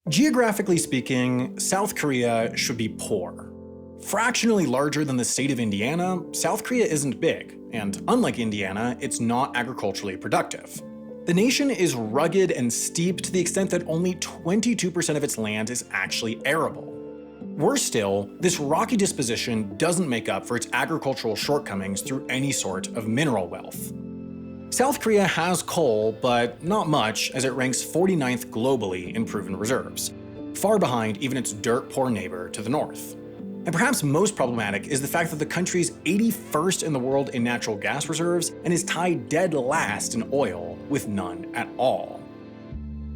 Geographically speaking, South Korea should be poor. Fractionally larger than the state of Indiana, South Korea isn't big, and unlike Indiana, it's not agriculturally productive. The nation is rugged and steep to the extent that only 22% of its land is actually arable. Worse still, this rocky disposition doesn't make up for its agricultural shortcomings through any sort of mineral wealth. South Korea has coal, but not much, as it ranks 49th globally in proven reserves, far behind even its dirt-poor neighbor to the north. And perhaps most problematic is the fact that the country's 81st in the world in natural gas reserves and is tied dead last in oil with none at all.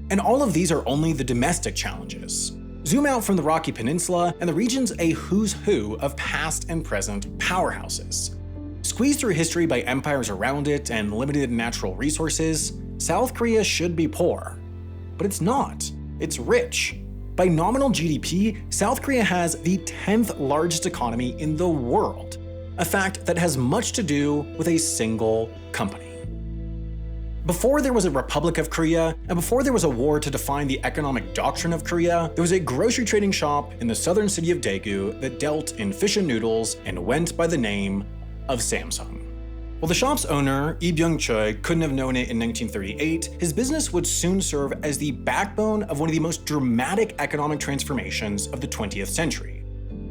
And all of these are only the domestic challenges. Zoom out from the Rocky Peninsula, and the region's a who's who of past and present powerhouses. Squeezed through history by empires around it and limited natural resources, South Korea should be poor. But it's not. It's rich. By nominal GDP, South Korea has the 10th largest economy in the world, a fact that has much to do with a single company. Before there was a Republic of Korea, and before there was a war to define the economic doctrine of Korea, there was a grocery trading shop in the southern city of Daegu that dealt in fish and noodles and went by the name of Samsung. While the shop's owner, Lee Byung-chul, couldn't have known it in 1938, his business would soon serve as the backbone of one of the most dramatic economic transformations of the 20th century,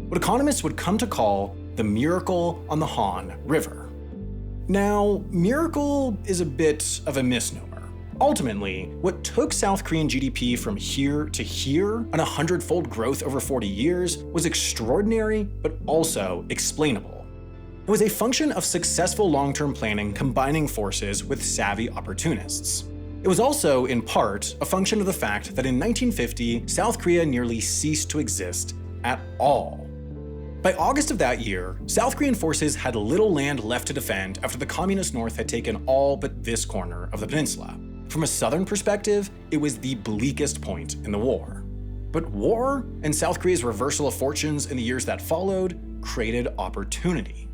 what economists would come to call the Miracle on the Han River. Now, miracle is a bit of a misnomer. Ultimately, what took South Korean GDP from here to here on a 100-fold growth over 40 years was extraordinary, but also explainable. It was a function of successful long-term planning combining forces with savvy opportunists. It was also, in part, a function of the fact that in 1950, South Korea nearly ceased to exist at all. By August of that year, South Korean forces had little land left to defend after the communist North had taken all but this corner of the peninsula. From a southern perspective, it was the bleakest point in the war. But war, and South Korea's reversal of fortunes in the years that followed, created opportunity.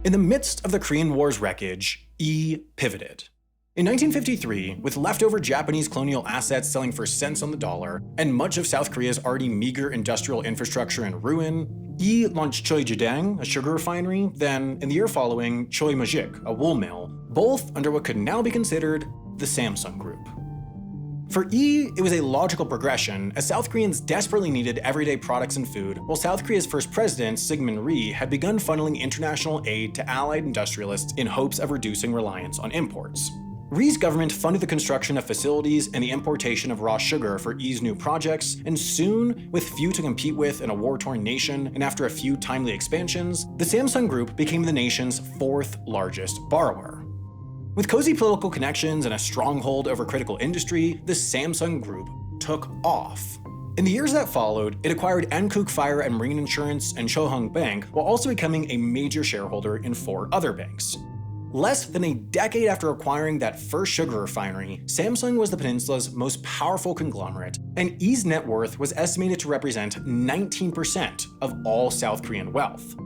In the midst of the Korean War's wreckage, Lee pivoted. In 1953, with leftover Japanese colonial assets selling for cents on the dollar, and much of South Korea's already meager industrial infrastructure in ruin, Lee launched Choi Jidang, a sugar refinery, then, in the year following, Choi Mojik, a wool mill, both under what could now be considered the Samsung Group. For Lee, it was a logical progression, as South Koreans desperately needed everyday products and food, while South Korea's first president, Syngman Rhee, had begun funneling international aid to allied industrialists in hopes of reducing reliance on imports. Rhee's government funded the construction of facilities and the importation of raw sugar for Lee's new projects, and soon, with few to compete with in a war-torn nation, and after a few timely expansions, the Samsung Group became the nation's fourth largest borrower. With cozy political connections and a stronghold over critical industry, the Samsung Group took off. In the years that followed, it acquired Ankook Fire and Marine Insurance and Chohung Bank, while also becoming a major shareholder in 4 other banks. Less than a decade after acquiring that first sugar refinery, Samsung was the peninsula's most powerful conglomerate, and Lee's net worth was estimated to represent 19% of all South Korean wealth.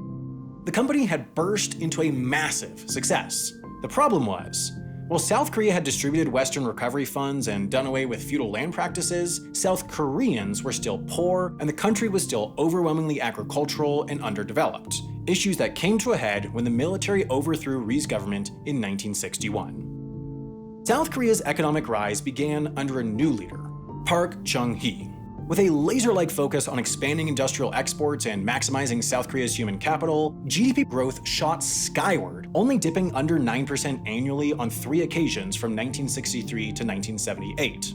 The company had burst into a massive success. The problem was, while South Korea had distributed Western recovery funds and done away with feudal land practices, South Koreans were still poor, and the country was still overwhelmingly agricultural and underdeveloped, issues that came to a head when the military overthrew Rhee's government in 1961. South Korea's economic rise began under a new leader, Park Chung-hee. With a laser-like focus on expanding industrial exports and maximizing South Korea's human capital, GDP growth shot skyward, only dipping under 9% annually on 3 occasions from 1963 to 1978.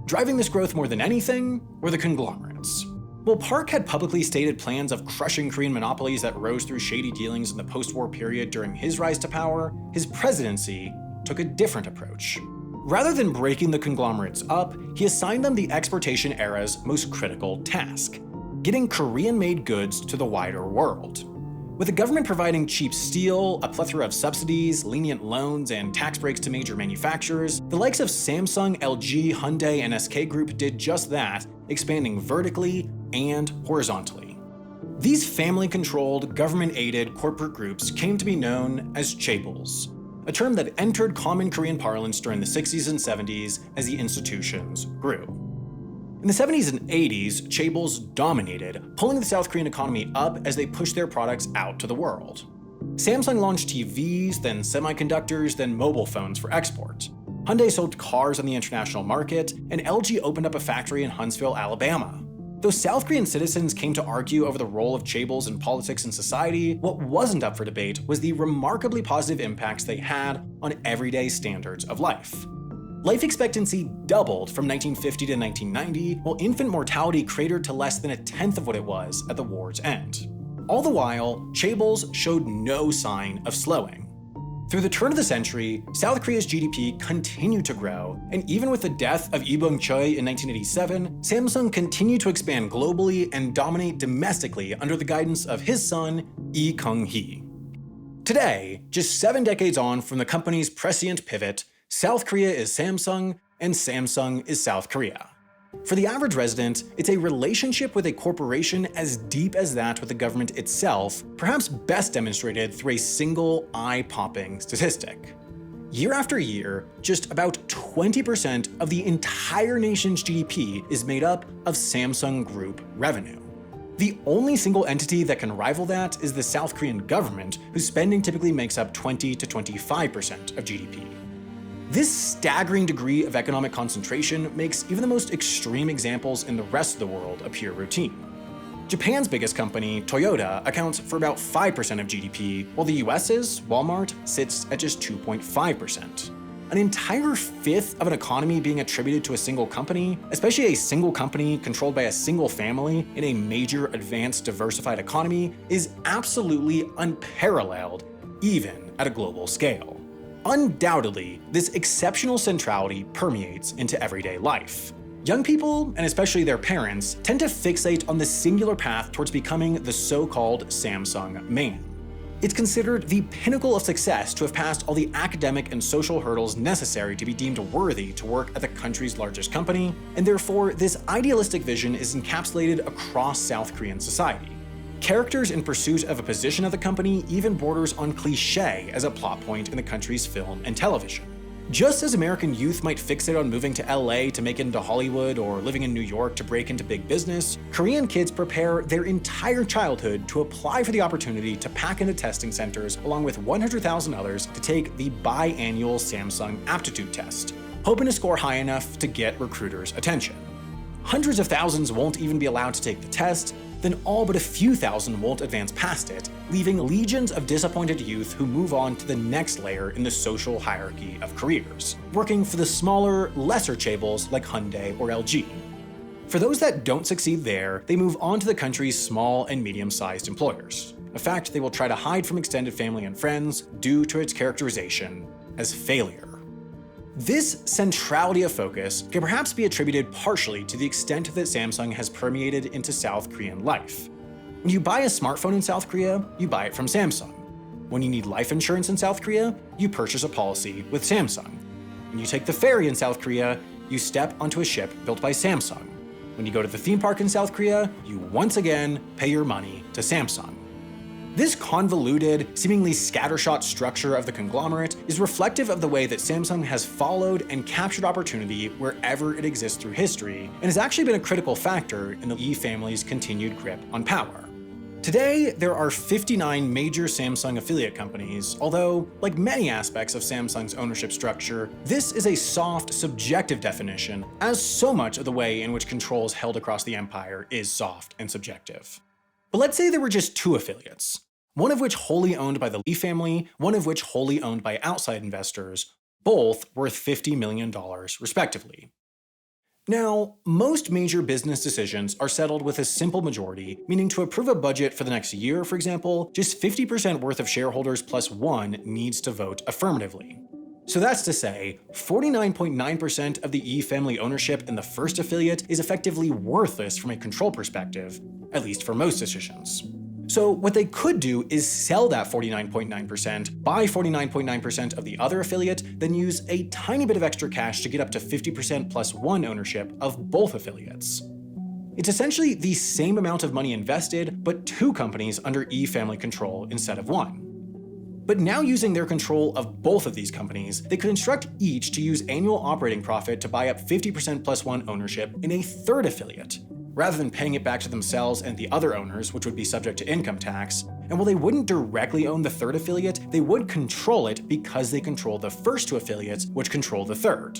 Driving this growth more than anything were the conglomerates. While Park had publicly stated plans of crushing Korean monopolies that rose through shady dealings in the post-war period during his rise to power, his presidency took a different approach. Rather than breaking the conglomerates up, he assigned them the exportation era's most critical task: getting Korean-made goods to the wider world. With the government providing cheap steel, a plethora of subsidies, lenient loans, and tax breaks to major manufacturers, the likes of Samsung, LG, Hyundai, and SK Group did just that, expanding vertically and horizontally. These family-controlled, government-aided corporate groups came to be known as chaebols, a term that entered common Korean parlance during the 60s and 70s as the institutions grew. In the 70s and 80s, chaebols dominated, pulling the South Korean economy up as they pushed their products out to the world. Samsung launched TVs, then semiconductors, then mobile phones for export. Hyundai sold cars on the international market, and LG opened up a factory in Huntsville, Alabama. Though South Korean citizens came to argue over the role of chaebols in politics and society, what wasn't up for debate was the remarkably positive impacts they had on everyday standards of life. Life expectancy doubled from 1950 to 1990, while infant mortality cratered to less than a tenth of what it was at the war's end. All the while, chaebols showed no sign of slowing. Through the turn of the century, South Korea's GDP continued to grow, and even with the death of Lee Byung-chul in 1987, Samsung continued to expand globally and dominate domestically under the guidance of his son, Lee Kyung-hee. Today, just 7 decades on from the company's prescient pivot, South Korea is Samsung, and Samsung is South Korea. For the average resident, it's a relationship with a corporation as deep as that with the government itself, perhaps best demonstrated through a single eye-popping statistic. Year after year, just about 20% of the entire nation's GDP is made up of Samsung Group revenue. The only single entity that can rival that is the South Korean government, whose spending typically makes up 20 to 25% of GDP. This staggering degree of economic concentration makes even the most extreme examples in the rest of the world appear routine. Japan's biggest company, Toyota, accounts for about 5% of GDP, while the US's, Walmart, sits at just 2.5%. An entire fifth of an economy being attributed to a single company, especially a single company controlled by a single family in a major advanced diversified economy, is absolutely unparalleled, even at a global scale. Undoubtedly, this exceptional centrality permeates into everyday life. Young people, and especially their parents, tend to fixate on the singular path towards becoming the so-called Samsung man. It's considered the pinnacle of success to have passed all the academic and social hurdles necessary to be deemed worthy to work at the country's largest company, and therefore this idealistic vision is encapsulated across South Korean society. Characters in pursuit of a position at the company even borders on cliché as a plot point in the country's film and television. Just as American youth might fixate on moving to LA to make it into Hollywood or living in New York to break into big business, Korean kids prepare their entire childhood to apply for the opportunity to pack into testing centers along with 100,000 others to take the biannual Samsung aptitude test, hoping to score high enough to get recruiters' attention. Hundreds of thousands won't even be allowed to take the test, then all but a few thousand won't advance past it, leaving legions of disappointed youth who move on to the next layer in the social hierarchy of careers, working for the smaller, lesser chaebols like Hyundai or LG. For those that don't succeed there, they move on to the country's small and medium-sized employers, a fact they will try to hide from extended family and friends due to its characterization as failure. This centrality of focus can perhaps be attributed partially to the extent that Samsung has permeated into South Korean life. When you buy a smartphone in South Korea, you buy it from Samsung. When you need life insurance in South Korea, you purchase a policy with Samsung. When you take the ferry in South Korea, you step onto a ship built by Samsung. When you go to the theme park in South Korea, you once again pay your money to Samsung. This convoluted, seemingly scattershot structure of the conglomerate is reflective of the way that Samsung has followed and captured opportunity wherever it exists through history, and has actually been a critical factor in the Lee family's continued grip on power. Today, there are 59 major Samsung affiliate companies, although, like many aspects of Samsung's ownership structure, this is a soft, subjective definition, as so much of the way in which control is held across the empire is soft and subjective. But let's say there were just 2 affiliates, one of which wholly owned by the Lee family, one of which wholly owned by outside investors, both worth $50 million respectively. Now, most major business decisions are settled with a simple majority, meaning to approve a budget for the next year, for example, just 50% worth of shareholders plus 1 needs to vote affirmatively. So that's to say, 49.9% of the Lee family ownership in the first affiliate is effectively worthless from a control perspective, at least for most decisions. So what they could do is sell that 49.9%, buy 49.9% of the other affiliate, then use a tiny bit of extra cash to get up to 50% plus 1 ownership of both affiliates. It's essentially the same amount of money invested, but 2 companies under Lee family control instead of 1. But now using their control of both of these companies, they could instruct each to use annual operating profit to buy up 50% plus one ownership in a third affiliate, rather than paying it back to themselves and the other owners, which would be subject to income tax. And while they wouldn't directly own the third affiliate, they would control it because they control the first two affiliates, which control the third.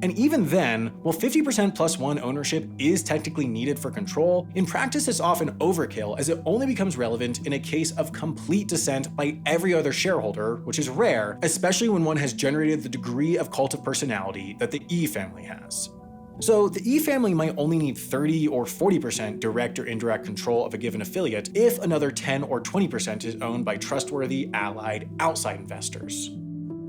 And even then, while 50% plus one ownership is technically needed for control, in practice it's often overkill as it only becomes relevant in a case of complete dissent by every other shareholder, which is rare, especially when one has generated the degree of cult of personality that the E family has. So the E family might only need 30 or 40% direct or indirect control of a given affiliate if another 10 or 20% is owned by trustworthy, allied, outside investors.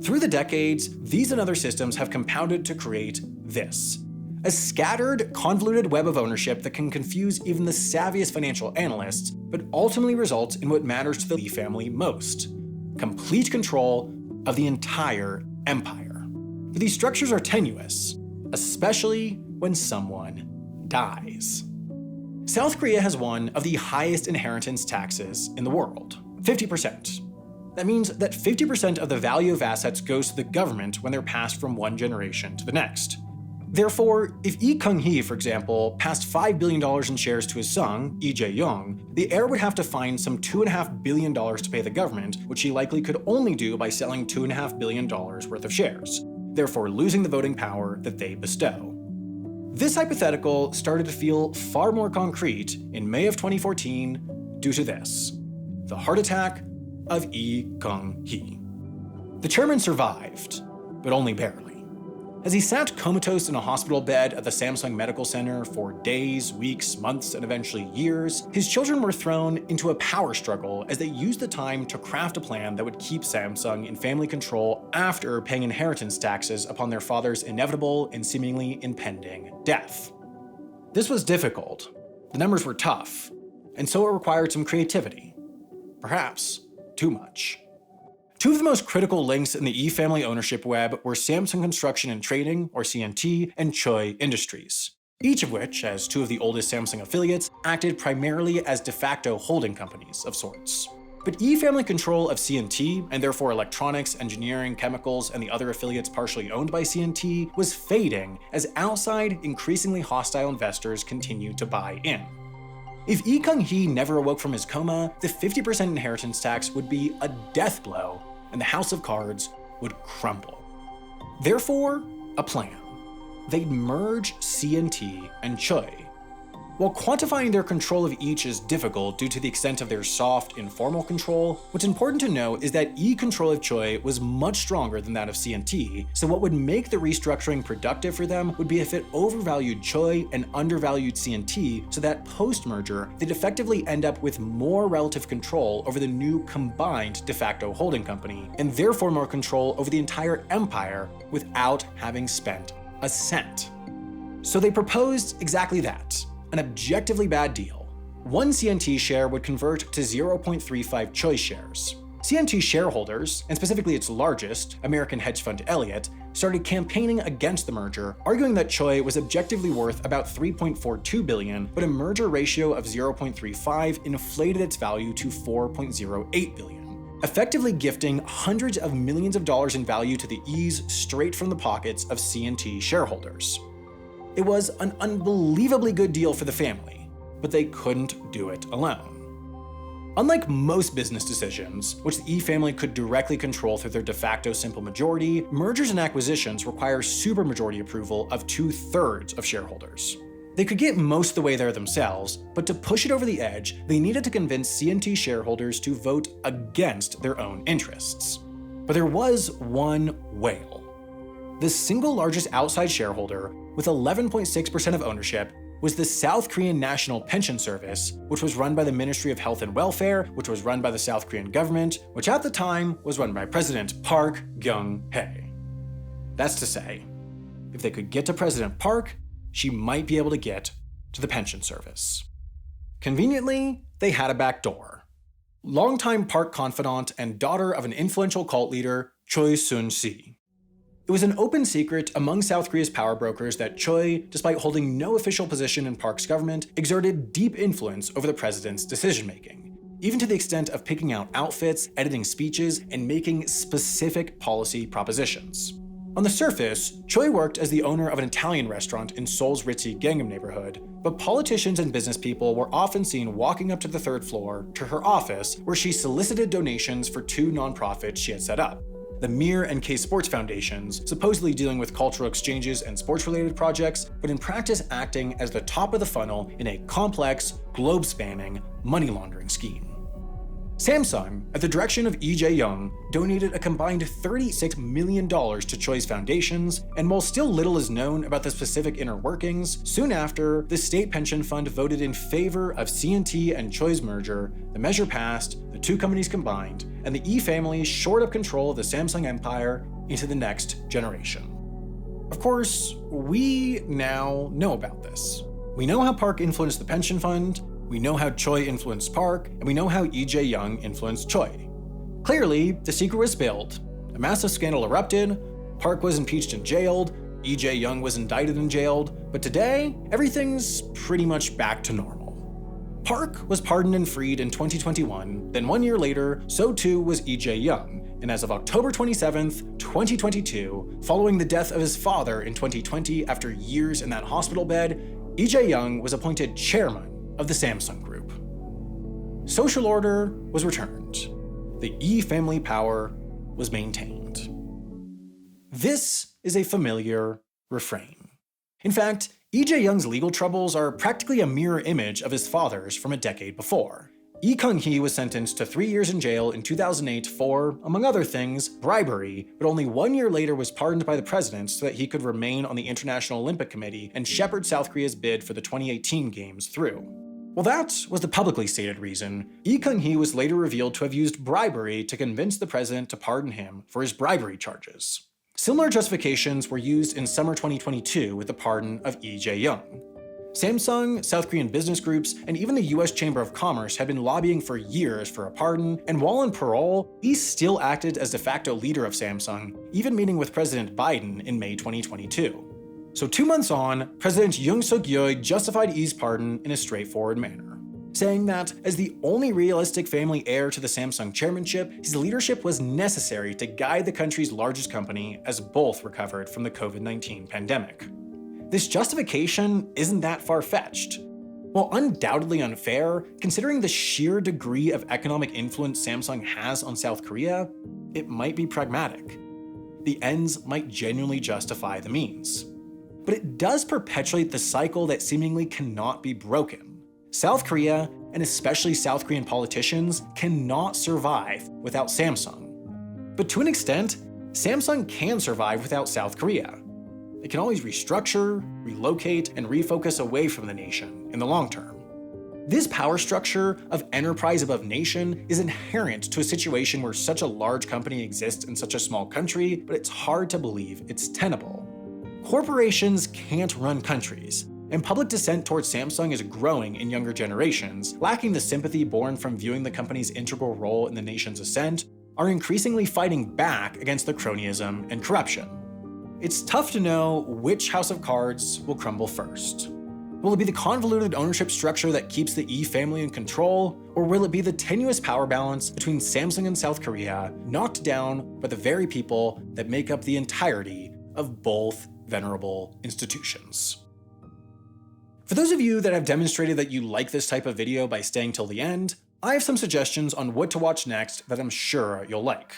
Through the decades, these and other systems have compounded to create this: a scattered, convoluted web of ownership that can confuse even the savviest financial analysts, but ultimately results in what matters to the Lee family most: complete control of the entire empire. But these structures are tenuous, especially when someone dies. South Korea has one of the highest inheritance taxes in the world, 50%. That means that 50% of the value of assets goes to the government when they're passed from one generation to the next. Therefore, if Lee Kung-hee, for example, passed $5 billion in shares to his son, Lee Jae-young, the heir would have to find some $2.5 billion to pay the government, which he likely could only do by selling $2.5 billion worth of shares, therefore losing the voting power that they bestow. This hypothetical started to feel far more concrete in May of 2014 due to this: the heart attack of Lee Kung-hee. The chairman survived, but only barely. As he sat comatose in a hospital bed at the Samsung Medical Center for days, weeks, months, and eventually years, his children were thrown into a power struggle as they used the time to craft a plan that would keep Samsung in family control after paying inheritance taxes upon their father's inevitable and seemingly impending death. This was difficult, the numbers were tough, and so it required some creativity. Perhaps too much. Two of the most critical links in the E family ownership web were Samsung Construction and Trading, or CNT, and Choi Industries, each of which, as two of the oldest Samsung affiliates, acted primarily as de facto holding companies of sorts. But E family control of CNT, and therefore electronics, engineering, chemicals, and the other affiliates partially owned by CNT, was fading as outside, increasingly hostile investors continued to buy in. If Lee Kung-hee never awoke from his coma, the 50% inheritance tax would be a death blow, and the house of cards would crumble. Therefore, a plan. They'd merge CNT and Choi. While quantifying their control of each is difficult due to the extent of their soft, informal control, what's important to know is that control of Choi was much stronger than that of CNT, so what would make the restructuring productive for them would be if it overvalued Choi and undervalued CNT, so that post-merger, they'd effectively end up with more relative control over the new combined de facto holding company, and therefore more control over the entire empire without having spent a cent. So they proposed exactly that. An objectively bad deal. One CNT share would convert to 0.35 Choi shares. CNT shareholders, and specifically its largest, American hedge fund Elliott, started campaigning against the merger, arguing that Choi was objectively worth about $3.42 billion, but a merger ratio of 0.35 inflated its value to $4.08 billion, effectively gifting hundreds of millions of dollars in value to the E's straight from the pockets of CNT shareholders. It was an unbelievably good deal for the family, but they couldn't do it alone. Unlike most business decisions, which the E family could directly control through their de facto simple majority, mergers and acquisitions require supermajority approval of 2/3 of shareholders. They could get most of the way there themselves, but to push it over the edge, they needed to convince CNT shareholders to vote against their own interests. But there was one whale. The single largest outside shareholder, with 11.6% of ownership, was the South Korean National Pension Service, which was run by the Ministry of Health and Welfare, which was run by the South Korean government, which at the time was run by President Park Geun-hye. That's to say, if they could get to President Park, she might be able to get to the pension service. Conveniently, they had a back door. Longtime Park confidant and daughter of an influential cult leader, Choi Soon-si. It was an open secret among South Korea's power brokers that Choi, despite holding no official position in Park's government, exerted deep influence over the president's decision-making. even to the extent of picking out outfits, editing speeches, and making specific policy propositions. On the surface, Choi worked as the owner of an Italian restaurant in Seoul's ritzy Gangnam neighborhood, but politicians and business people were often seen walking up to the third floor to her office, where she solicited donations for two nonprofits she had set up: the Mir and K Sports Foundations, supposedly dealing with cultural exchanges and sports-related projects, but in practice acting as the top of the funnel in a complex, globe-spanning money laundering scheme. Samsung, at the direction of Lee Jae-young, donated a combined $36 million to Choi's foundations, and while still little is known about the specific inner workings, soon after, the state pension fund voted in favor of C&T and Choi's merger, the measure passed, the two companies combined, and the Lee family shored up control of the Samsung empire into the next generation. Of course, we now know about this. We know how Park influenced the pension fund, we know how Choi influenced Park, and we know how Lee Jae-young influenced Choi. Clearly, the secret was spilled, a massive scandal erupted, Park was impeached and jailed, Lee Jae-young was indicted and jailed, but today, everything's pretty much back to normal. Park was pardoned and freed in 2021, then 1 year later, so too was Lee Jae-young, and as of October 27th, 2022, following the death of his father in 2020 after years in that hospital bed, Lee Jae-young was appointed chairman of the Samsung Group. Social order was returned. The Lee family power was maintained. This is a familiar refrain. In fact, Lee Jae-young's legal troubles are practically a mirror image of his father's from a decade before. Lee Kung-hee was sentenced to 3 years in jail in 2008 for, among other things, bribery, but only 1 year later was pardoned by the president so that he could remain on the International Olympic Committee and shepherd South Korea's bid for the 2018 Games through. Well, that was the publicly stated reason. Lee Kung-hee was later revealed to have used bribery to convince the president to pardon him for his bribery charges. Similar justifications were used in summer 2022 with the pardon of Lee Jae-young. Samsung, South Korean business groups, and even the US Chamber of Commerce had been lobbying for years for a pardon, and while on parole, Lee still acted as de facto leader of Samsung, even meeting with President Biden in May 2022. So 2 months on, President Yoon Suk-yeol justified Lee's pardon in a straightforward manner, saying that as the only realistic family heir to the Samsung chairmanship, his leadership was necessary to guide the country's largest company as both recovered from the COVID-19 pandemic. This justification isn't that far-fetched. While undoubtedly unfair, considering the sheer degree of economic influence Samsung has on South Korea, it might be pragmatic. The ends might genuinely justify the means. But it does perpetuate the cycle that seemingly cannot be broken. South Korea, and especially South Korean politicians, cannot survive without Samsung. But to an extent, Samsung can survive without South Korea. It can always restructure, relocate, and refocus away from the nation in the long term. This power structure of enterprise above nation is inherent to a situation where such a large company exists in such a small country, but it's hard to believe it's tenable. Corporations can't run countries, and public dissent towards Samsung is growing in younger generations, lacking the sympathy born from viewing the company's integral role in the nation's ascent, are increasingly fighting back against the cronyism and corruption. It's tough to know which house of cards will crumble first. Will it be the convoluted ownership structure that keeps the Lee family in control, or will it be the tenuous power balance between Samsung and South Korea, knocked down by the very people that make up the entirety of both venerable institutions? For those of you that have demonstrated that you like this type of video by staying till the end, I have some suggestions on what to watch next that I'm sure you'll like.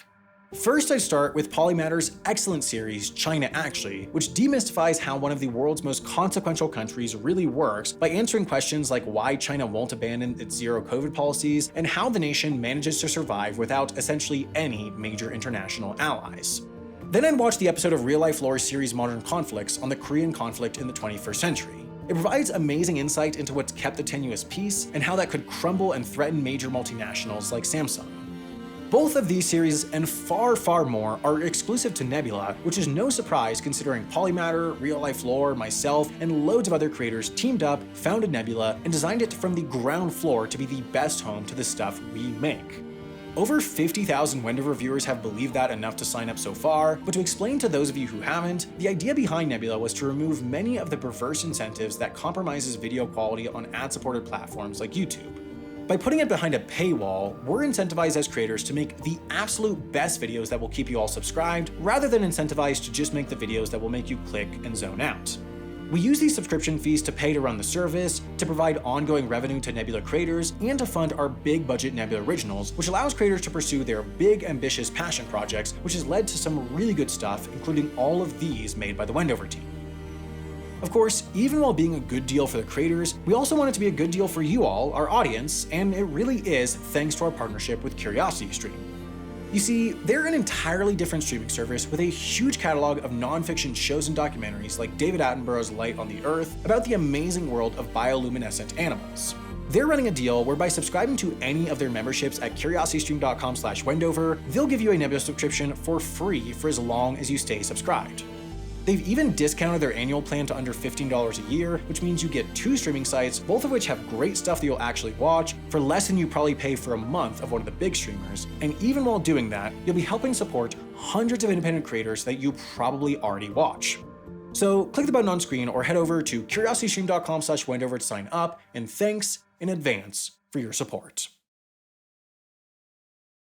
First, I'd start with Polymatter's excellent series, China Actually, which demystifies how one of the world's most consequential countries really works by answering questions like why China won't abandon its zero COVID policies and how the nation manages to survive without essentially any major international allies. Then I'd watch the episode of Real Life Lore's series Modern Conflicts on the Korean conflict in the 21st century. It provides amazing insight into what's kept the tenuous peace and how that could crumble and threaten major multinationals like Samsung. Both of these series and far, far more are exclusive to Nebula, which is no surprise considering Polymatter, Real Life Lore, myself, and loads of other creators teamed up, founded Nebula, and designed it from the ground floor to be the best home to the stuff we make. Over 50,000 Wendover viewers have believed that enough to sign up so far, but to explain to those of you who haven't, the idea behind Nebula was to remove many of the perverse incentives that compromises video quality on ad-supported platforms like YouTube. By putting it behind a paywall, we're incentivized as creators to make the absolute best videos that will keep you all subscribed, rather than incentivized to just make the videos that will make you click and zone out. We use these subscription fees to pay to run the service, to provide ongoing revenue to Nebula creators, and to fund our big budget Nebula originals, which allows creators to pursue their big ambitious passion projects, which has led to some really good stuff, including all of these made by the Wendover team. Of course, even while being a good deal for the creators, we also want it to be a good deal for you all, our audience, and it really is thanks to our partnership with CuriosityStream. You see, they're an entirely different streaming service with a huge catalog of non-fiction shows and documentaries like David Attenborough's Light on the Earth about the amazing world of bioluminescent animals. They're running a deal where by subscribing to any of their memberships at curiositystream.com/Wendover, they'll give you a Nebula subscription for free for as long as you stay subscribed. They've even discounted their annual plan to under $15 a year, which means you get 2 streaming sites, both of which have great stuff that you'll actually watch, for less than you probably pay for a month of one of the big streamers. And even while doing that, you'll be helping support hundreds of independent creators that you probably already watch. So click the button on screen or head over to curiositystream.com/Wendover to sign up, and thanks in advance for your support.